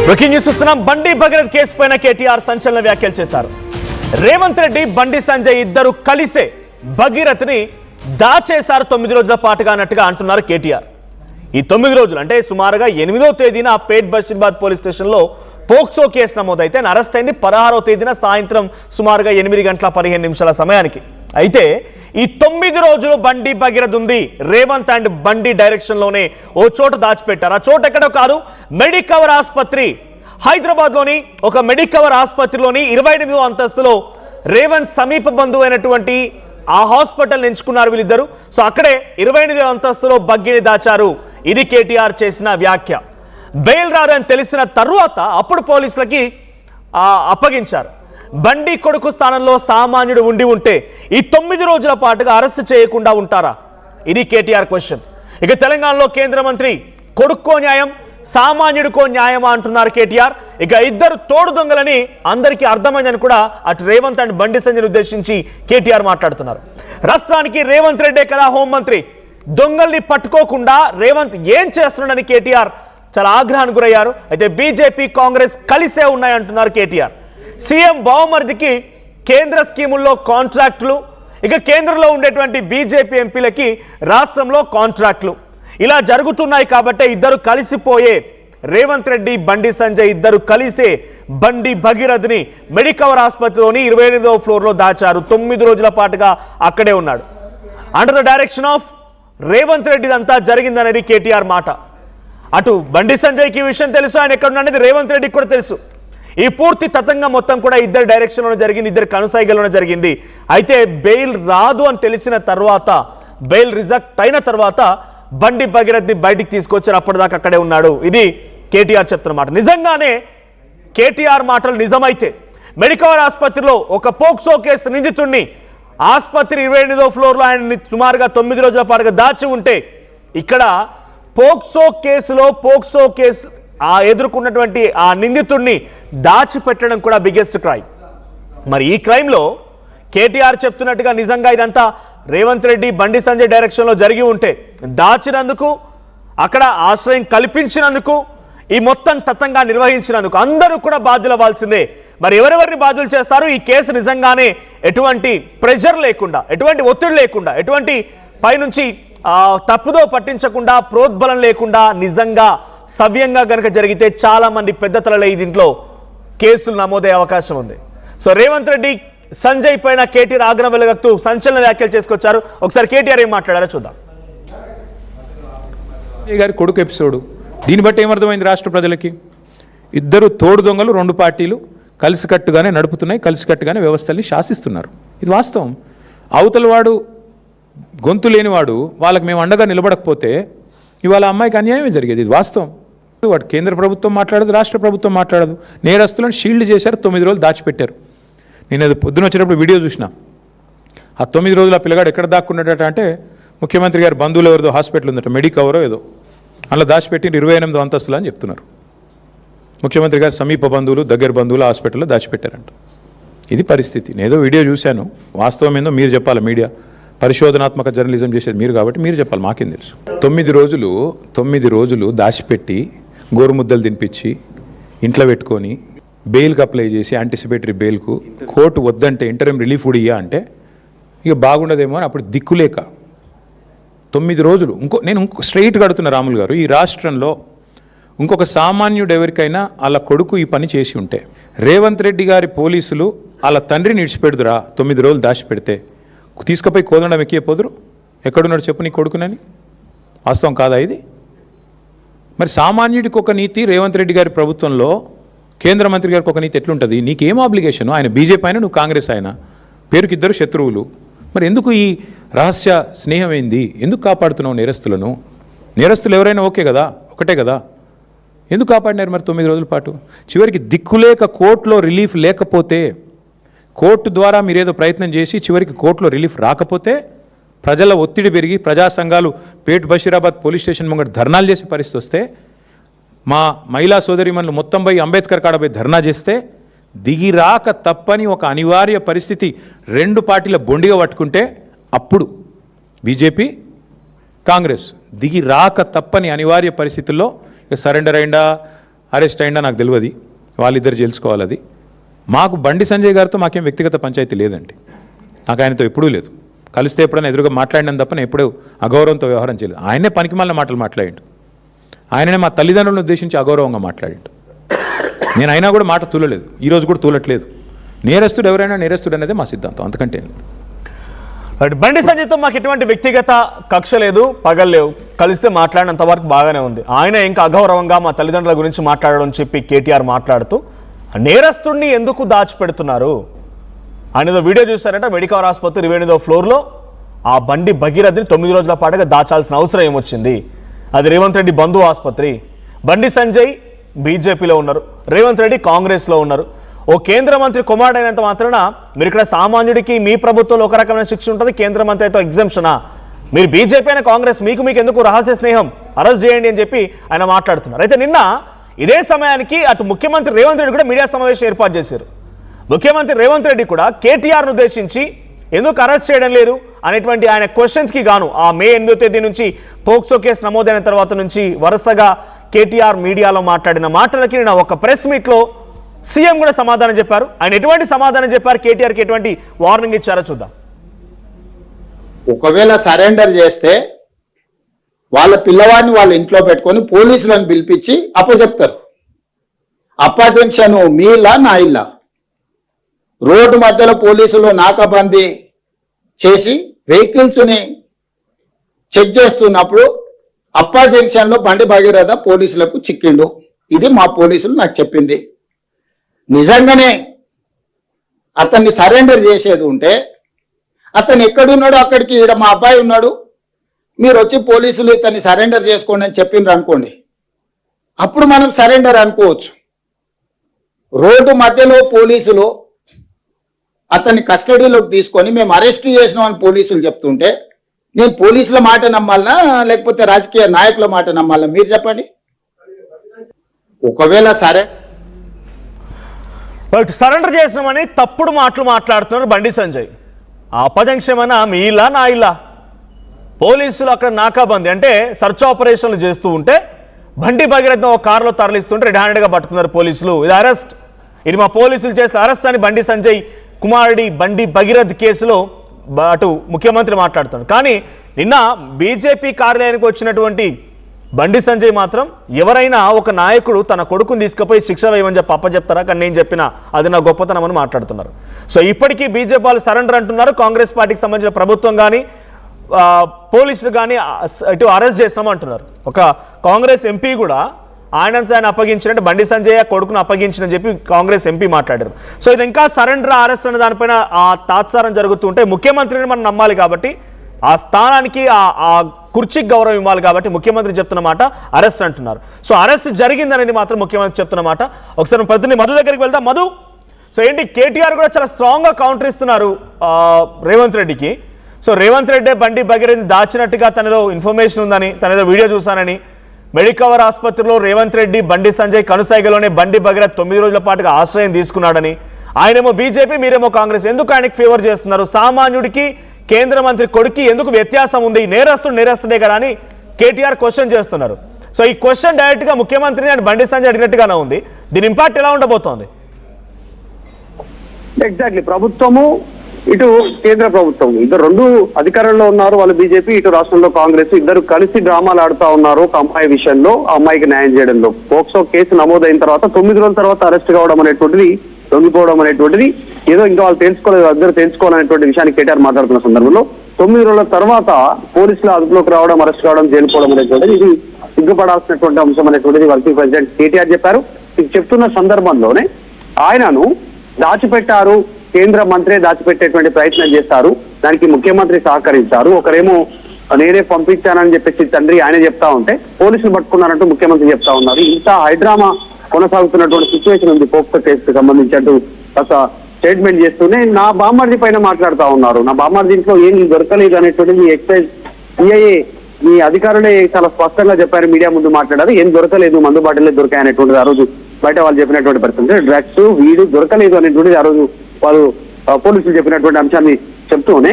Breaking news చూస్తున్నాం. బండి Bhagirath case పైన కేటీఆర్ సంచలన వ్యాఖ్యలు చేశారు. రేవంత్ రెడ్డి, బండి సంజయ్ ఇద్దరు కలిసే భగీరథ్ని దాచేశారు 9 రోజుల పాటుగా అన్నట్టుగా అంటున్నారు కేటీఆర్. ఈ 9 రోజులు అంటే సుమారుగా 8వ తేదీన పేట్ బషీర్బాద్ పోలీస్ స్టేషన్లో పోక్సో కేసు నమోదైతే అరెస్ట్ అయింది 16వ తేదీన సాయంత్రం సుమారుగా 8:15 సమయానికి. అయితే ఈ 9 రోజులు బండి భగీరథ్ ఉంది రేవంత్ అండ్ బండి డైరెక్షన్ లోనే ఓ చోటు దాచిపెట్టారు. ఆ చోటు ఎక్కడో కాదు, మెడికవర్ ఆసుపత్రి. హైదరాబాద్ లోని ఒక మెడికవర్ ఆసుపత్రిలోని 28వ అంతస్తులో రేవంత్ సమీప బంధువు అయినటువంటి ఆ హాస్పిటల్ ఎంచుకున్నారు వీళ్ళిద్దరు. సో అక్కడే 28వ అంతస్తులో బగ్గీని దాచారు. ఇది కేటీఆర్ చేసిన వ్యాఖ్య. బెయిల్ రాదని తెలిసిన తరువాత అప్పుడు పోలీసులకి అప్పగించారు. బండి కొడుకు స్థానంలో సామాన్యుడు ఉండి ఉంటే ఈ 9 రోజుల పాటుగా అరెస్ట్ చేయకుండా ఉంటారా? ఇది కేటీఆర్ క్వశ్చన్. ఇక తెలంగాణలో కేంద్ర మంత్రి కొడుక్కో న్యాయం, సామాన్యుడికో న్యాయమా అంటున్నారు కేటీఆర్. ఇక ఇద్దరు తోడు దొంగలని అందరికీ అర్థమైందని కూడా అటు రేవంత్ అండ్ బండి సంజయ్ని ఉద్దేశించి కేటీఆర్ మాట్లాడుతున్నారు. రాష్ట్రానికి రేవంత్ రెడ్డే కదా హోంమంత్రి. దొంగల్ని పట్టుకోకుండా రేవంత్ ఏం చేస్తున్నాడని కేటీఆర్ చాలా ఆగ్రహానికి గురయ్యారు. అయితే బీజేపీ, కాంగ్రెస్ కలిసే ఉన్నాయంటున్నారు కేటీఆర్. సీఎం బావమరిదికి కేంద్ర స్కీముల్లో కాంట్రాక్టులు, ఇక కేంద్రంలో ఉండేటువంటి బీజేపీ ఎంపీలకి రాష్ట్రంలో కాంట్రాక్టులు ఇలా జరుగుతున్నాయి. కాబట్టి ఇద్దరు కలిసిపోయే రేవంత్ రెడ్డి, బండి సంజయ్ ఇద్దరు కలిసే బండి భగీరథ్ని మెడికవర్ ఆసుపత్రిలోని 28వ ఫ్లోర్లో దాచారు. 9 రోజుల పాటుగా అక్కడే ఉన్నాడు. Under the direction of Revanth Reddy అంతా జరిగిందనేది కేటీఆర్ మాట. అటు బండి సంజయ్కి ఈ విషయం తెలుసు, ఆయన ఎక్కడ ఉన్నది రేవంత్ రెడ్డికి కూడా తెలుసు. ఈ పూర్తి తతంగం మొత్తం కూడా ఇద్దరు డైరెక్షన్లోనే జరిగింది, ఇద్దరు కనుసైగల్లోనే జరిగింది. అయితే బెయిల్ రాదు అని తెలిసిన తర్వాత, బెయిల్ రిజెక్ట్ అయిన తర్వాత బండి భగీరథ్ని బయటికి తీసుకొచ్చారు. అప్పటిదాకా అక్కడే ఉన్నాడు. ఇది కేటీఆర్ చెప్తున్నమాట. నిజంగానే కేటీఆర్ మాటలు నిజమైతే మెడికవర్ ఆసుపత్రిలో ఒక పోక్సో కేసు నిందితుడిని ఆసుపత్రి 28వ ఫ్లోర్లో ఆయన సుమారుగా 9 రోజుల పాటుగా దాచి ఉంటే, ఇక్కడ పోక్సో కేసు ఎదుర్కొన్నటువంటి ఆ నిందితుడిని దాచిపెట్టడం కూడా బిగ్గెస్ట్ క్రైమ్. మరి ఈ క్రైమ్లో కేటీఆర్ చెప్తున్నట్టుగా నిజంగా ఇదంతా రేవంత్ రెడ్డి, బండి సంజయ్ డైరెక్షన్లో జరిగి ఉంటే, దాచినందుకు, అక్కడ ఆశ్రయం కల్పించినందుకు, ఈ మొత్తం తతంగా నిర్వహించినందుకు అందరూ కూడా బాధ్యులవ్వాల్సిందే. మరి ఎవరెవరిని బాధ్యులు చేస్తారు? ఈ కేసు నిజంగానే ఎటువంటి ప్రెషర్ లేకుండా, ఎటువంటి ఒత్తిడి లేకుండా, ఎటువంటి పైనుంచి తప్పుదో పట్టించకుండా, ప్రోద్బలం లేకుండా నిజంగా సవ్యంగా గనక జరిగితే చాలా మంది పెద్ద తలలే దీంట్లో కేసులు నమోదయ్యే అవకాశం ఉంది. సో రేవంత్ రెడ్డి, సంజయ్ పైన కేటీఆర్ ఆగ్రహం వెలుగక్తూ సంచలన వ్యాఖ్యలు చేసుకొచ్చారు. ఒకసారి కేటీఆర్ ఏం మాట్లాడారో చూద్దాం. గారి కొడుకు ఎపిసోడ్, దీన్ని బట్టి ఏమర్థమైంది రాష్ట్ర ప్రజలకి? ఇద్దరు తోడు దొంగలు 2 పార్టీలు కలిసికట్టుగానే నడుపుతున్నాయి, కలిసికట్టుగానే వ్యవస్థల్ని శాసిస్తున్నారు. ఇది వాస్తవం. అవతల వాడు గొంతు లేనివాడు, వాళ్ళకి మేము అండగా నిలబడకపోతే ఇవాళ అమ్మాయికి అన్యాయమే జరిగేది. ఇది వాస్తవం. వాడు కేంద్ర ప్రభుత్వం మాట్లాడదు, రాష్ట్ర ప్రభుత్వం మాట్లాడదు. నేరస్తులను షీల్డ్ చేశారు, 9 రోజులు దాచిపెట్టారు. నేను అది పొద్దున వచ్చేటప్పుడు వీడియో చూసిన. ఆ 9 రోజులు ఆ పిల్లగాడు ఎక్కడ దాక్కున్నాడట అంటే, ముఖ్యమంత్రి గారి బంధువులు ఎవరిదో హాస్పిటల్ ఉందట, మెడికవరో ఏదో, అందులో దాచిపెట్టి 28వ అంతస్తులు అని చెప్తున్నారు. ముఖ్యమంత్రి గారి సమీప బంధువులు, దగ్గర బంధువులు హాస్పిటల్లో దాచిపెట్టారంట. ఇది పరిస్థితి. నేనేదో వీడియో చూశాను, వాస్తవం ఏందో మీరు చెప్పాలి. మీడియా పరిశోధనాత్మక జర్నలిజం చేసేది మీరు కాబట్టి మీరు చెప్పాలి, మాకేం తెలుసు. 9 రోజులు దాచిపెట్టి గోరుముద్దలు తినిపించి ఇంట్లో పెట్టుకొని బెయిల్కి అప్లై చేసి యాంటిసిపేటరీ బెయిల్కు కోర్టు వద్దంటే ఇంటర్మ్ రిలీఫ్ కూడా ఇయ్యా అంటే ఇక బాగుండదేమో అని అప్పుడు దిక్కులేక 9 రోజులు. నేను స్ట్రైట్గా అడుగుతున్న రాములు గారు, ఈ రాష్ట్రంలో ఇంకొక సామాన్యుడు ఎవరికైనా వాళ్ళ కొడుకు ఈ పని చేసి ఉంటే, రేవంత్ రెడ్డి గారి పోలీసులు వాళ్ళ తండ్రిని ఇడిచిపెడుదురా? 9 రోజులు దాచిపెడితే తీసుకుపోయి కోదండం ఎక్కిపోదురు? ఎక్కడున్నాడు చెప్పు నీ కొడుకునని? వాస్తవం కాదా ఇది? మరి సామాన్యుడికి ఒక నీతి రేవంత్ రెడ్డి గారి ప్రభుత్వంలో, కేంద్ర మంత్రి గారికి ఒక నీతి ఎట్లుంటుంది? నీకేం ఆబ్లిగేషన్? ఆయన బీజేపీ అయినా, నువ్వు కాంగ్రెస్ అయినా, పేరుకి ఇద్దరు శత్రువులు. మరి ఎందుకు ఈ రహస్య స్నేహం ఏంది? ఎందుకు కాపాడుతున్నావు నేరస్తులను? నేరస్తులు ఎవరైనా ఓకే కదా, ఒకటే కదా, ఎందుకు కాపాడినారు మరి 9 రోజుల పాటు? చివరికి దిక్కులేక కోర్టులో రిలీఫ్ లేకపోతే, కోర్టు ద్వారా మీరేదో ప్రయత్నం చేసి చివరికి కోర్టులో రిలీఫ్ రాకపోతే, ప్రజల ఒత్తిడి పెరిగి ప్రజా సంఘాలు పేట్ బషీరాబాద్ పోలీస్ స్టేషన్ ముంగట ధర్నాలు చేసే పరిస్థితి వస్తే, మా మహిళా సోదరిమణులు మొత్తం పోయి అంబేద్కర్ కాడపై ధర్నా చేస్తే, దిగి రాక తప్పని ఒక అనివార్య పరిస్థితి 2 పార్టీల బొండిగా పట్టుకుంటే, అప్పుడు బీజేపీ, కాంగ్రెస్ దిగి రాక తప్పని అనివార్య పరిస్థితుల్లో సరెండర్ అయిందా, అరెస్ట్ అయిందా నాకు తెలియదు, వాళ్ళిద్దరు తెలుసుకోవాలి. అది మాకు బండి సంజయ్ గారితో మాకేం వ్యక్తిగత పంచాయతీ లేదండి, నాకు ఆయనతో ఎప్పుడూ లేదు. కలిస్తే ఎప్పుడైనా ఎదురుగా మాట్లాడినాను తప్ప నేను ఎప్పుడూ అగౌరవంతో వ్యవహారం చేయలేదు. ఆయనే పనికిమాలిన మాటలు మాట్లాడిండు, ఆయననే మా తల్లిదండ్రులను ఉద్దేశించి అగౌరవంగా మాట్లాడిండు. నేను అయినా కూడా మాట తూలలేదు, ఈరోజు కూడా తూలట్లేదు. నేరస్తుడు ఎవరైనా నేరస్తుడు అనేది మా సిద్ధాంతం, అంతకంటే లేదు. బండి సంజయ్తో మాకు ఎటువంటి వ్యక్తిగత కక్ష లేదు, పగలేవు, కలిస్తే మాట్లాడినంత వరకు బాగానే ఉంది. ఆయన ఇంకా అగౌరవంగా మా తల్లిదండ్రుల గురించి మాట్లాడడం చెప్పి కేటీఆర్ మాట్లాడుతూ నేరస్తుడిని ఎందుకు దాచిపెడుతున్నారు ఆయన ఏదో వీడియో చూసారంట. మెడికవర్ ఆసుపత్రి 28వ ఫ్లోర్లో ఆ బండి భగీరథని 9 రోజుల పాటుగా దాచాల్సిన అవసరం ఏమొచ్చింది? అది రేవంత్ రెడ్డి బంధు ఆసుపత్రి. బండి సంజయ్ బీజేపీలో ఉన్నారు, రేవంత్ రెడ్డి కాంగ్రెస్లో ఉన్నారు. ఓ కేంద్ర మంత్రి కుమారుడైనంత మాత్రాన మీరు ఇక్కడ సామాన్యుడికి మీ ప్రభుత్వంలో ఒక రకమైన శిక్ష ఉంటుంది, కేంద్ర మంత్రి అయితే ఎగ్జంప్షనా? మీరు బీజేపీ అయిన కాంగ్రెస్ మీకు ఎందుకు రహస్య స్నేహం, అరెస్ట్ చేయండి అని చెప్పి ఆయన మాట్లాడుతున్నారు. అయితే నిన్న ఇదే సమయానికి అటు ముఖ్యమంత్రి రేవంత్ రెడ్డి కూడా మీడియా సమావేశం ఏర్పాటు చేశారు. ముఖ్యమంత్రి రేవంత్ రెడ్డి కూడా కేటీఆర్ను ఉద్దేశించి ఎందుకు అరెస్ట్ చేయడం లేదు అనేటువంటి ఆయన క్వశ్చన్స్కి గాను ఆ మే 8వ తేదీ నుంచి పోక్సో కేసు నమోదైన తర్వాత నుంచి వరుసగా కేటీఆర్ మీడియాలో మాట్లాడిన మాటలకి నేను ఒక ప్రెస్ మీట్లో సీఎం కూడా సమాధానం చెప్పారు. ఆయన ఎటువంటి సమాధానం చెప్పారు, కేటీఆర్కి ఎటువంటి వార్నింగ్ ఇచ్చారో చూద్దాం. ఒకవేళ సరెండర్ చేస్తే వాళ్ళ పిల్లవాడిని వాళ్ళ ఇంట్లో పెట్టుకొని పోలీసులను పిలిపించి అప్పచెప్తారు. అప్పజెన్షన్ మీ ఇల్లా నా ఇల్లా? రోడ్డు మధ్యలో పోలీసులు నాకాబందీ చేసి వెహికల్స్ని చెక్ చేస్తున్నప్పుడు అప్పా జంక్షన్లో బండి భగీరథ పోలీసులకు చిక్కిండు. ఇది మా పోలీసులు నాకు చెప్పింది. నిజంగానే అతన్ని సరెండర్ చేసేది ఉంటే అతను ఎక్కడున్నాడో అక్కడికి ఈడ మా అబ్బాయి ఉన్నాడు, మీరు వచ్చి పోలీసులు ఇతన్ని సరెండర్ చేసుకోండి అని చెప్పిండ్రు అనుకోండి, అప్పుడు మనం సరెండర్ అనుకోవచ్చు. రోడ్డు మధ్యలో పోలీసులు అతన్ని కస్టడీలోకి తీసుకొని మేము అరెస్ట్ చేసినామని పోలీసులు చెప్తుంటే నేను పోలీసుల మాట నమ్మాలనా లేకపోతే రాజకీయ నాయకుల మాట నమ్మాలనా? మీరు చెప్పండి. ఒకవేళ సరెండర్ చేసినామని తప్పుడు మాటలు మాట్లాడుతున్నారు బండి సంజయ్. ఆ అపజంక్షమన్నా మీ ఇల్లా నా ఇల్లా? పోలీసులు అక్కడ నాకాబందీ అంటే సర్చ్ ఆపరేషన్లు చేస్తూ ఉంటే బండి భగీరథ ఒక కారులో తరలిస్తుంటే రెడ్ హ్యాండెడ్గా పట్టుకున్నారు పోలీసులు. ఇది అరెస్ట్, ఇది మా పోలీసులు చేసిన అరెస్ట్ అని బండి సంజయ్ కుమారుడి బండి భగీరథ్ కేసులో అటు ముఖ్యమంత్రి మాట్లాడుతున్నారు. కానీ నిన్న బీజేపీ కార్యాలయానికి వచ్చినటువంటి బండి సంజయ్ మాత్రం ఎవరైనా ఒక నాయకుడు తన కొడుకుని తీసుకుపోయి శిక్ష వేయమని చెప్పి అప్పచెప్తారా, కానీ నేను చెప్పిన అది నా గొప్పతనం అని మాట్లాడుతున్నారు. సో ఇప్పటికీ బీజేపీ వాళ్ళు సరెండర్ అంటున్నారు. కాంగ్రెస్ పార్టీకి సంబంధించిన ప్రభుత్వం కానీ పోలీసులు కానీ ఇటు అరెస్ట్ చేస్తామంటున్నారు. ఒక కాంగ్రెస్ ఎంపీ కూడా ఆయన అప్పగించినట్టు బండి సంజయ్ కొడుకును అప్పగించిన చెప్పి కాంగ్రెస్ ఎంపీ మాట్లాడారు. సో ఇది ఇంకా సరెండర్ అరెస్ట్ అనే దానిపైన ఆ తాత్సారం జరుగుతుంటే ముఖ్యమంత్రిని మనం నమ్మాలి కాబట్టి ఆ స్థానానికి ఆ కుర్చీకి గౌరవం ఇవ్వాలి కాబట్టి ముఖ్యమంత్రి చెప్తున్న మాట అరెస్ట్ అంటున్నారు. సో అరెస్ట్ జరిగిందనేది మాత్రం ముఖ్యమంత్రి చెప్తున్న మాట. ఒకసారి ప్రతినిధి మధు దగ్గరికి వెళ్దాం. మధు, సో ఏంటి కేటీఆర్ కూడా చాలా స్ట్రాంగ్గా కౌంటర్ ఇస్తున్నారు రేవంత్ రెడ్డికి. సో రేవంత్ రెడ్డి బండి భగీరథని దాచినట్టుగా తనలో ఇన్ఫర్మేషన్ ఉందని, తనదో వీడియో చూశానని, మెడికవర్ ఆసుపత్రిలో రేవంత్ రెడ్డి బండి సంజయ్ కనుసైగలోనే బండి భగీరథ్ 9 రోజుల పాటుగా ఆశ్రయం తీసుకున్నాడని, ఆయనేమో బీజేపీ మీరేమో కాంగ్రెస్, ఎందుకు ఆయనకి ఫేవర్ చేస్తున్నారు? సామాన్యుడికి కేంద్ర మంత్రి కొడుకు ఎందుకు వ్యత్యాసం ఉంది? నేరస్తుడే కదా అని కేటీఆర్ క్వశ్చన్ చేస్తున్నారు. సో ఈ క్వశ్చన్ డైరెక్ట్గా ముఖ్యమంత్రిని అండ్ బండి సంజయ్ అడిగినట్టుగానే ఉంది. దీని ఇంపాక్ట్ ఎలా ఉండబోతోంది? ఎగ్జాక్ట్లీ, ప్రభుత్వము ఇటు కేంద్ర ప్రభుత్వం ఇద్దరు రెండు అధికారంలో ఉన్నారు. వాళ్ళు బీజేపీ, ఇటు రాష్ట్రంలో కాంగ్రెస్, ఇద్దరు కలిసి డ్రామాలు ఆడుతా ఉన్నారు ఒక అమ్మాయి విషయంలో, ఆ అమ్మాయికి న్యాయం చేయడంలో. పోక్సో కేసు నమోదైన తర్వాత 9 రోజుల తర్వాత అరెస్ట్ కావడం అనేటువంటిది, లొంగిపోవడం అనేటువంటిది ఏదో ఇంకా వాళ్ళు తెలుసుకోలేదు, అందరూ తెలుసుకోవాలనేటువంటి విషయాన్ని కేటీఆర్ మాట్లాడుతున్న సందర్భంలో 9 రోజుల తర్వాత పోలీసుల అదుపులోకి రావడం, అరెస్ట్ కావడం, జైలు పోవడం అనేటువంటిది ఇది సిగ్గుపడాల్సినటువంటి అంశం అనేటువంటిది వర్కింగ్ ప్రెసిడెంట్ కేటీఆర్ చెప్పారు. ఇది చెప్తున్న సందర్భంలోనే ఆయనను దాచిపెట్టారు, కేంద్ర మంత్రి దాచిపెట్టేటువంటి ప్రయత్నం చేస్తారు, దానికి ముఖ్యమంత్రి సహకరించారు. ఒకరేమో నేనే పంపించానని చెప్పేసి తండ్రి ఆయన చెప్తా ఉంటే పోలీసులు పట్టుకున్నారంటూ ముఖ్యమంత్రి చెప్తా ఉన్నారు. ఇంత హైడ్రామా కొనసాగుతున్నటువంటి సిచ్యువేషన్ ఉంది పోక్సో కేసుకు సంబంధించి ఒక స్టేట్మెంట్ చేస్తూనే నా బామ్మర్ది పైన మాట్లాడుతా ఉన్నారు. నా బామ్మర్ది ఇంట్లో ఏం దొరకలేదు అనేటువంటిది ఎక్సైజ్ సిఐఏ ఈ అధికారులే చాలా స్పష్టంగా చెప్పారు, మీడియా ముందు మాట్లాడారు. ఏం దొరకలేదు, మందు బాటిలే దొరికాయనేటువంటిది ఆ రోజు బయట వాళ్ళు చెప్పినటువంటి పరిస్థితి. డ్రగ్స్ వీడు దొరకలేదు అనేటువంటిది ఆ రోజు వాళ్ళు పోలీసులు చెప్పినటువంటి అంశాన్ని చెప్తూనే